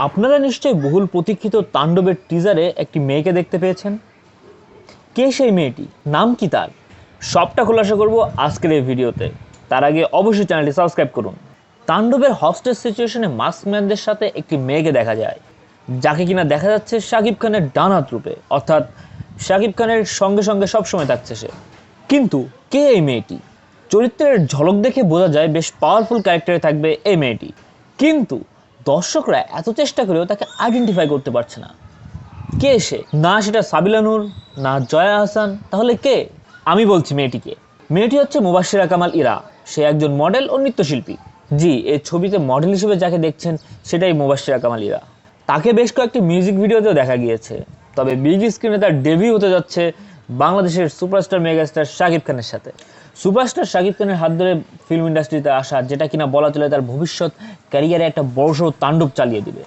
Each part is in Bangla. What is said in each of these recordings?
আপনারা নিশ্চয়ই বহুল প্রতীক্ষিত তাণ্ডবের টিজারে একটি মেয়েকে দেখতে পেয়েছেন। কে সেই মেয়েটি, নাম কি তার, সবটা খোলাসা করব আজকের এই ভিডিওতে। তার আগে অবশ্যই চ্যানেলটি সাবস্ক্রাইব করুন। তাণ্ডবের হস্টেজ সিচুয়েশনে মাস্কম্যানদের সাথে একটি মেয়েকে দেখা যায়, যাকে কিনা দেখা যাচ্ছে শাকিব খানের ডানাত রূপে, অর্থাৎ শাকিব খানের সঙ্গে সঙ্গে সবসময় থাকছে সে। কিন্তু কে এই মেয়েটি? চরিত্রের ঝলক দেখে বোঝা যায় বেশ পাওয়ারফুল ক্যারেক্টারে থাকবে এই মেয়েটি, কিন্তু দর্শকরা এত চেষ্টা করেও তাকে আইডেন্টিফাই করতে পারছে না। কে সে? না সেটা সাবিলা নূর, না জয়া আহসান, তাহলে কে? আমি বলছি মেয়েটিকে। মেয়েটি হচ্ছে মুবাশশিরা কামাল ইরা। সে একজন মডেল ও নৃত্যশিল্পী। জি, এই ছবিতে মডেল হিসেবে যাকে দেখছেন সেটাই মুবাশশিরা কামাল ইরা। তাকে বেশ কয়েকটি মিউজিক ভিডিওতেও দেখা গিয়েছে। তবে বিগ স্ক্রিনে তার ডেবিউ হতে যাচ্ছে বাংলাদেশের সুপারস্টার মেগাস্টার শাকিব খানের সাথে। সুপারস্টার শাকিব খানের হাত ধরে ফিল্ম ইন্ডাস্ট্রিতে আসা, যেটা কিনা বলা চলে তার ভবিষ্যৎ ক্যারিয়ারে একটা বড়সড় তাণ্ডব চালিয়ে দিবে।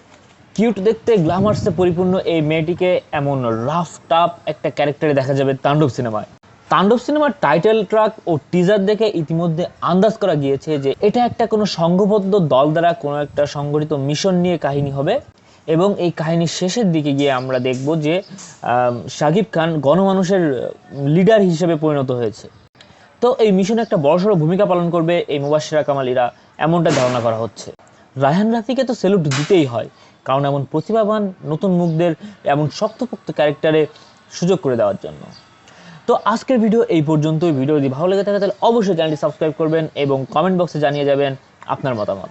কিউট দেখতে, গ্ল্যামার্সে পরিপূর্ণ এই মেয়েটিকে এমন রাফ টাফ একটা ক্যারেক্টারে দেখা যাবে তাণ্ডব সিনেমায়। তাণ্ডব সিনেমার টাইটেল ট্র্যাক ও টিজার দেখে ইতিমধ্যে আন্দাজ করা গিয়েছে যে এটা একটা কোনো সংঘবদ্ধ দল দ্বারা কোনো একটা সংগঠিত মিশন নিয়ে কাহিনী হবে, এবং এই কাহিনীর শেষের দিকে গিয়ে আমরা দেখব যে শাকিব খান গণমানুষের লিডার হিসেবে পরিণত হয়েছে। তো এই মিশনে একটা বড়সড় ভূমিকা পালন করবে এই মুবাশশিরা কামাল ইরা, এমনটা ধারণা করা হচ্ছে। রায়হান রাফিকে তো স্যালুট দিতেই হয়, কারণ এমন প্রতিভাবান নতুন মুখদের এমন শক্তপোক্ত ক্যারেক্টারে সুযোগ করে দেওয়ার জন্য। তো আজকের ভিডিও এই পর্যন্তই। ভিডিও যদি ভালো লেগে থাকে তাহলে অবশ্যই চ্যানেলটি সাবস্ক্রাইব করবেন এবং কমেন্ট বক্সে জানিয়ে যাবেন আপনার মতামত।